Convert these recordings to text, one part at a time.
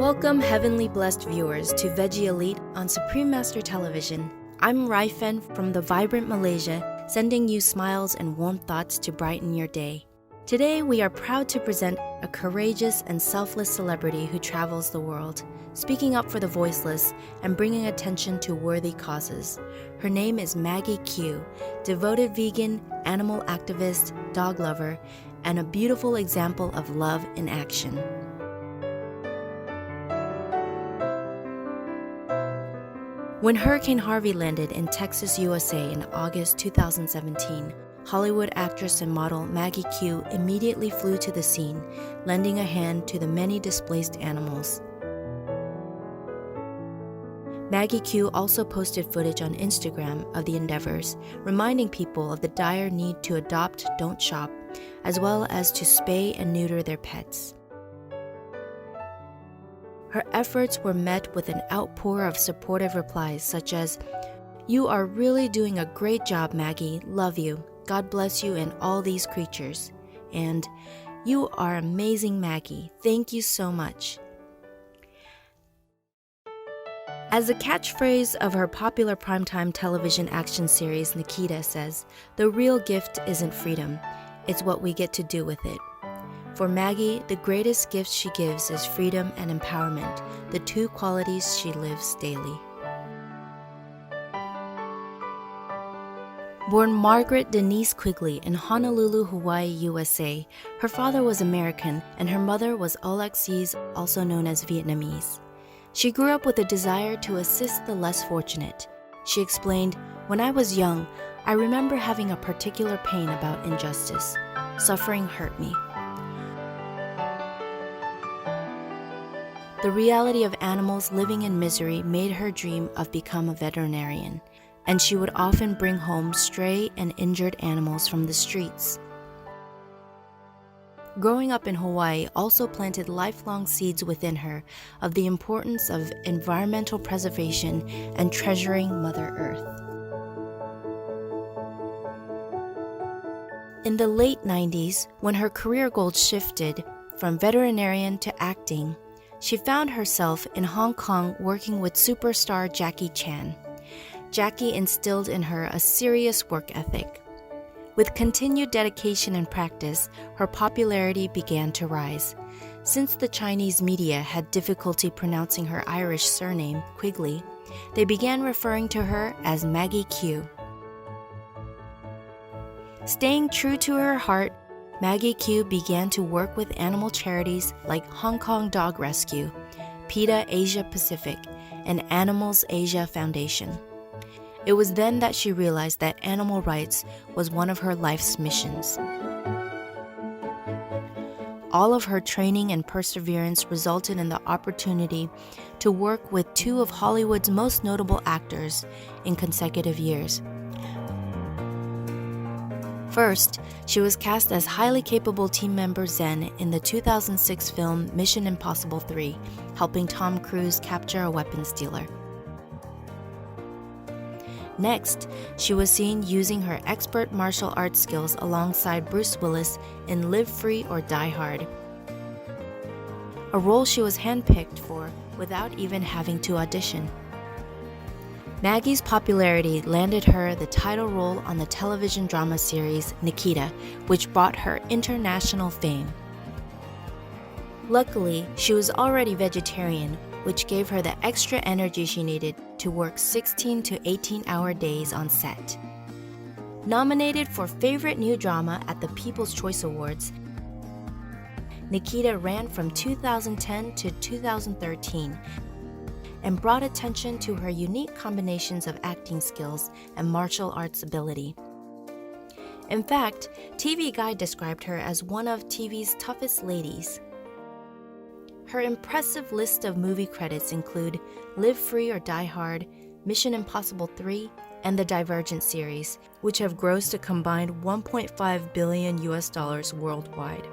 Welcome, heavenly blessed viewers, to Veggie Elite on Supreme Master Television. I'm Rai Fen from the vibrant Malaysia, sending you smiles and warm thoughts to brighten your day. Today, we are proud to present a courageous and selfless celebrity who travels the world, speaking up for the voiceless and bringing attention to worthy causes. Her name is Maggie Q, devoted vegan, animal activist, dog lover, and a beautiful example of love in action. When Hurricane Harvey landed in Texas, USA in August 2017, Hollywood actress and model Maggie Q immediately flew to the scene, lending a hand to the many displaced animals. Maggie Q also posted footage on Instagram of the endeavors, reminding people of the dire need to adopt, don't shop, as well as to spay and neuter their pets. Her efforts were met with an outpour of supportive replies such as, "You are really doing a great job, Maggie. Love you. God bless you and all these creatures." And, "You are amazing, Maggie. Thank you so much." As the catchphrase of her popular primetime television action series Nikita says, "The real gift isn't freedom, it's what we get to do with it." For Maggie, the greatest gift she gives is freedom and empowerment, the two qualities she lives daily. Born Margaret Denise Quigley in Honolulu, Hawaii, USA, her father was American and her mother was Alexis, also known as Vietnamese. She grew up with a desire to assist the less fortunate. She explained, "When I was young, I remember having a particular pain about injustice. Suffering hurt me. The reality of animals living in misery made her dream of becoming a veterinarian, and she would often bring home stray and injured animals from the streets." Growing up in Hawaii also planted lifelong seeds within her of the importance of environmental preservation and treasuring Mother Earth. In the late 90s, when her career goals shifted from veterinarian to acting, she found herself in Hong Kong working with superstar Jackie Chan. Jackie instilled in her a serious work ethic. With continued dedication and practice, her popularity began to rise. Since the Chinese media had difficulty pronouncing her Irish surname, Quigley, they began referring to her as Maggie Q. Staying true to her heart, Maggie Q began to work with animal charities like Hong Kong Dog Rescue, PETA Asia Pacific, and Animals Asia Foundation. It was then that she realized that animal rights was one of her life's missions. All of her training and perseverance resulted in the opportunity to work with two of Hollywood's most notable actors in consecutive years. First, she was cast as highly capable team member Zen in the 2006 film Mission Impossible 3, helping Tom Cruise capture a weapons dealer. Next, she was seen using her expert martial arts skills alongside Bruce Willis in Live Free or Die Hard, a role she was handpicked for without even having to audition. Maggie's popularity landed her the title role on the television drama series Nikita, which brought her international fame. Luckily, she was already vegetarian, which gave her the extra energy she needed to work 16 to 18-hour days on set. Nominated for Favorite New Drama at the People's Choice Awards, Nikita ran from 2010 to 2013 and brought attention to her unique combinations of acting skills and martial arts ability. In fact, TV Guide described her as one of TV's toughest ladies. Her impressive list of movie credits include Live Free or Die Hard, Mission Impossible 3, and the Divergent series, which have grossed a combined $1.5 billion worldwide.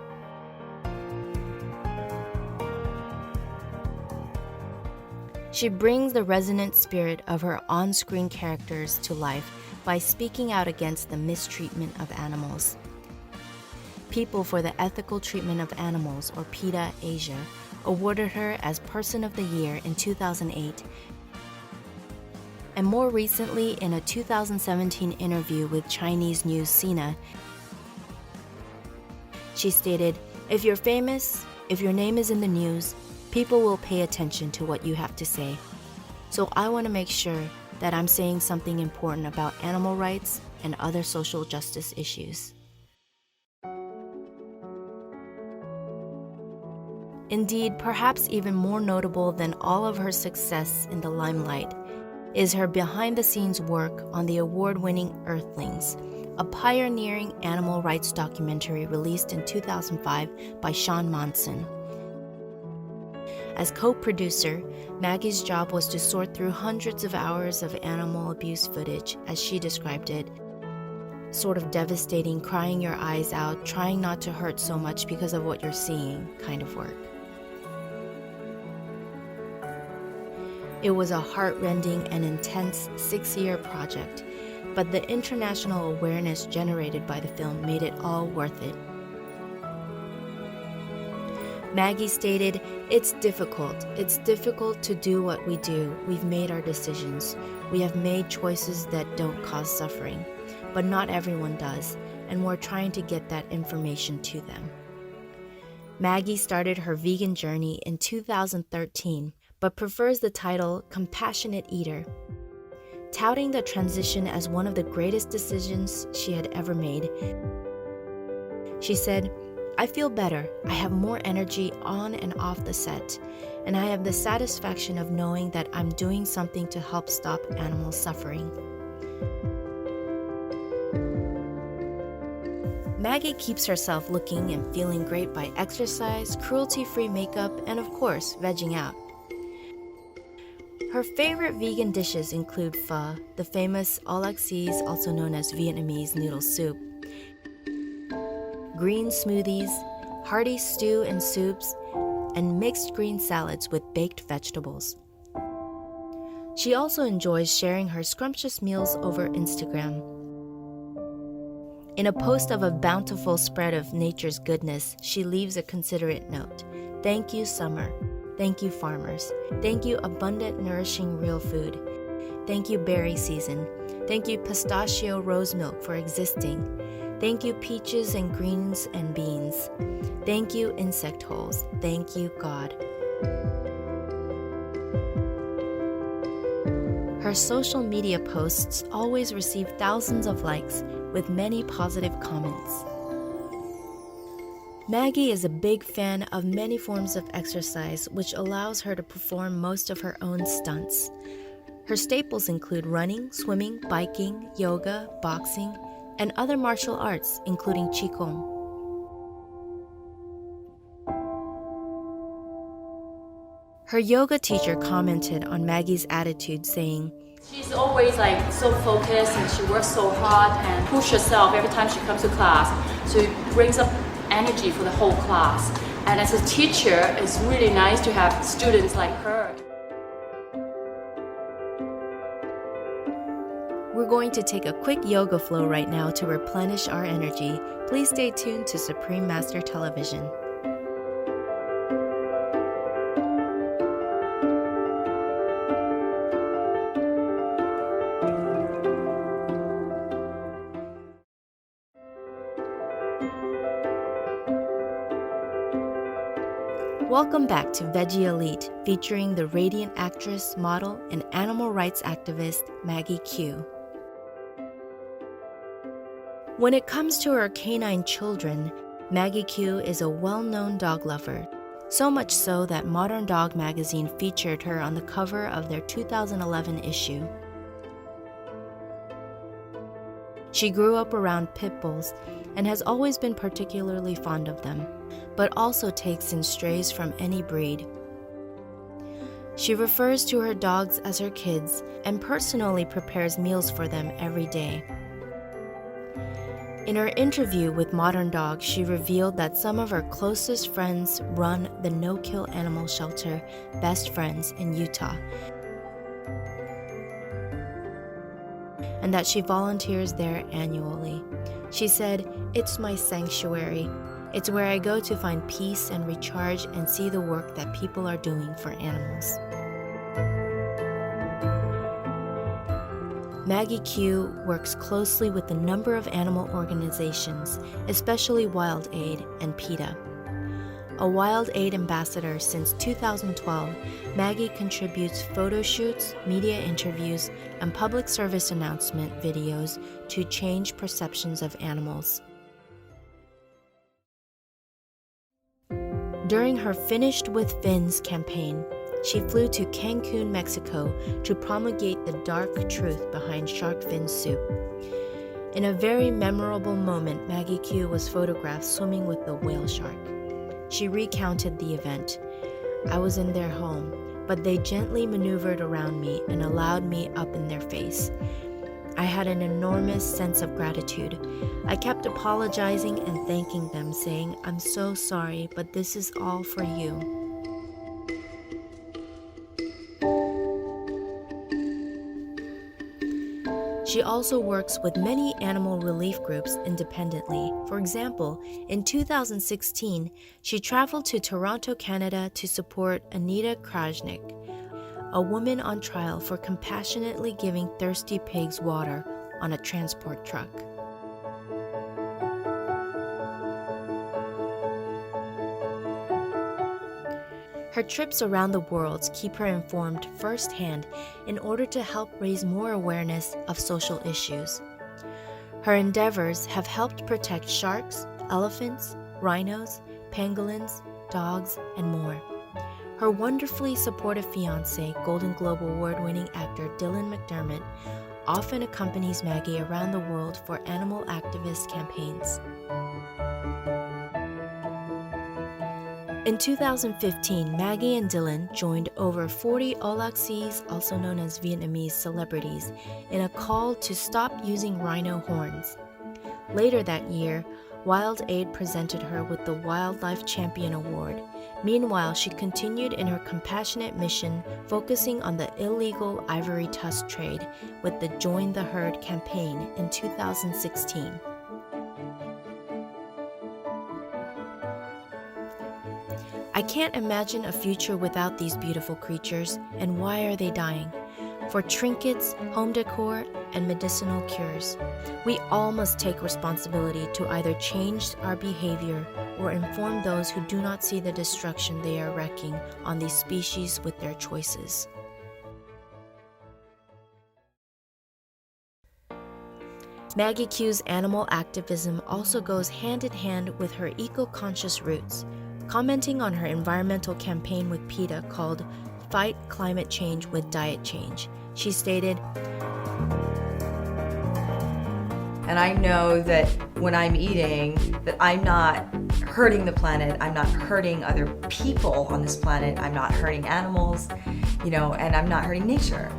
She brings the resonant spirit of her on-screen characters to life by speaking out against the mistreatment of animals. People for the Ethical Treatment of Animals, or PETA Asia, awarded her as Person of the Year in 2008. And more recently, in a 2017 interview with Chinese news Sina, she stated, "If you're famous, if your name is in the news, people will pay attention to what you have to say. So I want to make sure that I'm saying something important about animal rights and other social justice issues." Indeed, perhaps even more notable than all of her success in the limelight is her behind-the-scenes work on the award-winning Earthlings, a pioneering animal rights documentary released in 2005 by Sean Monson. As co-producer, Maggie's job was to sort through hundreds of hours of animal abuse footage, as she described it. Sort of devastating, crying your eyes out, trying not to hurt so much because of what you're seeing kind of work. It was a heart-rending and intense 6-year project, but the international awareness generated by the film made it all worth it. Maggie stated, "It's difficult. It's difficult to do what we do. We've made our decisions. We have made choices that don't cause suffering, but not everyone does, and we're trying to get that information to them." Maggie started her vegan journey in 2013, but prefers the title Compassionate Eater, touting the transition as one of the greatest decisions she had ever made. She said, "I feel better. I have more energy on and off the set, and I have the satisfaction of knowing that I'm doing something to help stop animal suffering." Maggie keeps herself looking and feeling great by exercise, cruelty-free makeup, and of course, vegging out. Her favorite vegan dishes include pho, the famous olaxis, also known as Vietnamese noodle soup, green smoothies, hearty stew and soups, and mixed green salads with baked vegetables. She also enjoys sharing her scrumptious meals over Instagram. In a post of a bountiful spread of nature's goodness, she leaves a considerate note. "Thank you, summer. Thank you, farmers. Thank you, abundant, nourishing real food. Thank you, berry season. Thank you, pistachio rose milk, for existing. Thank you, peaches and greens and beans. Thank you, insect holes. Thank you, God." Her social media posts always receive thousands of likes, with many positive comments. Maggie is a big fan of many forms of exercise, which allows her to perform most of her own stunts. Her staples include running, swimming, biking, yoga, boxing, and other martial arts, including Qigong. Her yoga teacher commented on Maggie's attitude, saying, "She's always so focused and she works so hard and pushes herself every time she comes to class. So it brings up energy for the whole class. And as a teacher, it's really nice to have students like her." We're going to take a quick yoga flow right now to replenish our energy. Please stay tuned to Supreme Master Television. Welcome back to Veggie Elite, featuring the radiant actress, model, and animal rights activist Maggie Q. When it comes to her canine children, Maggie Q is a well-known dog lover, so much so that Modern Dog magazine featured her on the cover of their 2011 issue. She grew up around pit bulls and has always been particularly fond of them, but also takes in strays from any breed. She refers to her dogs as her kids and personally prepares meals for them every day. In her interview with Modern Dog, she revealed that some of her closest friends run the no-kill animal shelter Best Friends in Utah, and that she volunteers there annually. She said, "It's my sanctuary. It's where I go to find peace and recharge and see the work that people are doing for animals. Maggie Q works closely with a number of animal organizations, especially Wild Aid and PETA. A Wild Aid ambassador since 2012, Maggie contributes photo shoots, media interviews, and public service announcement videos to change perceptions of animals. During her Finished with Fins campaign, she flew to Cancun, Mexico to promulgate the dark truth behind shark fin soup. In a very memorable moment, Maggie Q was photographed swimming with the whale shark. She recounted the event. I was in their home, but they gently maneuvered around me and allowed me up in their face. I had an enormous sense of gratitude. I kept apologizing and thanking them, saying, "I'm so sorry, but this is all for you." She also works with many animal relief groups independently. For example, in 2016, she traveled to Toronto, Canada to support Anita Krajnik, a woman on trial for compassionately giving thirsty pigs water on a transport truck. Her trips around the world keep her informed firsthand in order to help raise more awareness of social issues. Her endeavors have helped protect sharks, elephants, rhinos, pangolins, dogs, and more. Her wonderfully supportive fiancé, Golden Globe Award-winning actor Dylan McDermott, often accompanies Maggie around the world for animal activist campaigns. In 2015, Maggie and Dylan joined over 40 Olaxis, also known as Vietnamese celebrities, in a call to stop using rhino horns. Later that year, Wild Aid presented her with the Wildlife Champion Award. Meanwhile, she continued in her compassionate mission, focusing on the illegal ivory tusk trade with the Join the Herd campaign in 2016. I can't imagine a future without these beautiful creatures, and why are they dying? For trinkets, home decor, and medicinal cures. We all must take responsibility to either change our behavior or inform those who do not see the destruction they are wreaking on these species with their choices. Maggie Q's animal activism also goes hand in hand with her eco-conscious roots. Commenting on her environmental campaign with PETA called Fight Climate Change with Diet Change, she stated, "And I know that when I'm eating, that I'm not hurting the planet, I'm not hurting other people on this planet, I'm not hurting animals, and I'm not hurting nature."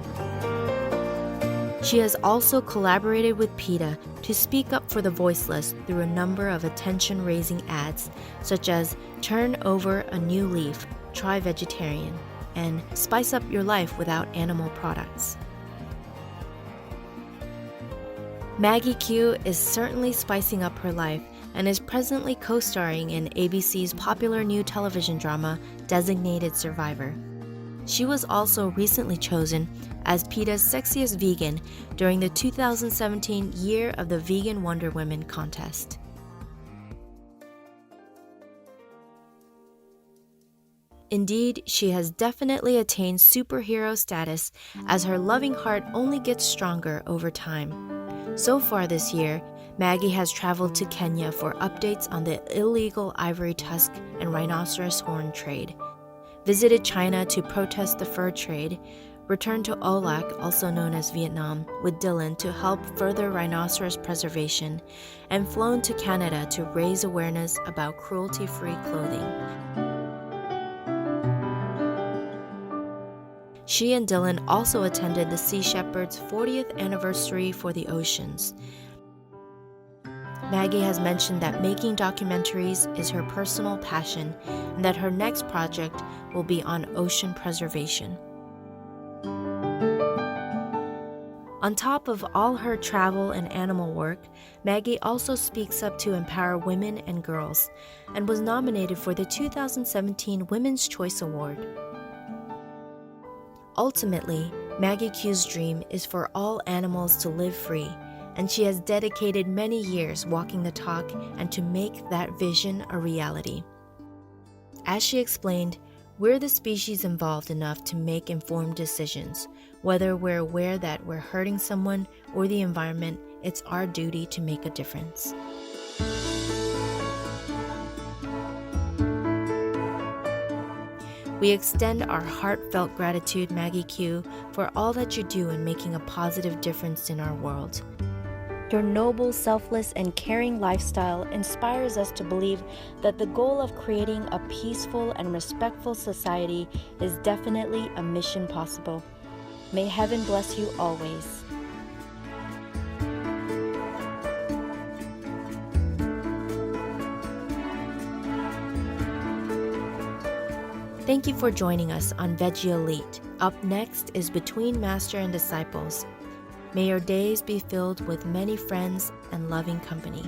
She has also collaborated with PETA to speak up for the voiceless through a number of attention-raising ads, such as Turn Over a New Leaf, Try Vegetarian, and Spice Up Your Life Without Animal Products. Maggie Q is certainly spicing up her life and is presently co-starring in ABC's popular new television drama, Designated Survivor. She was also recently chosen as PETA's Sexiest Vegan during the 2017 Year of the Vegan Wonder Women contest. Indeed, she has definitely attained superhero status as her loving heart only gets stronger over time. So far this year, Maggie has traveled to Kenya for updates on the illegal ivory tusk and rhinoceros horn trade, visited China to protest the fur trade, returned to Olac, also known as Vietnam, with Dylan to help further rhinoceros preservation, and flown to Canada to raise awareness about cruelty-free clothing. She and Dylan also attended the Sea Shepherd's 40th anniversary for the oceans. Maggie has mentioned that making documentaries is her personal passion and that her next project will be on ocean preservation. On top of all her travel and animal work, Maggie also speaks up to empower women and girls and was nominated for the 2017 Women's Choice Award. Ultimately, Maggie Q's dream is for all animals to live free, and she has dedicated many years walking the talk and to make that vision a reality. As she explained, we're the species involved enough to make informed decisions. Whether we're aware that we're hurting someone or the environment, it's our duty to make a difference. We extend our heartfelt gratitude, Maggie Q, for all that you do in making a positive difference in our world. Your noble, selfless, and caring lifestyle inspires us to believe that the goal of creating a peaceful and respectful society is definitely a mission possible. May heaven bless you always. Thank you for joining us on Veggie Elite. Up next is Between Master and Disciples. May your days be filled with many friends and loving company.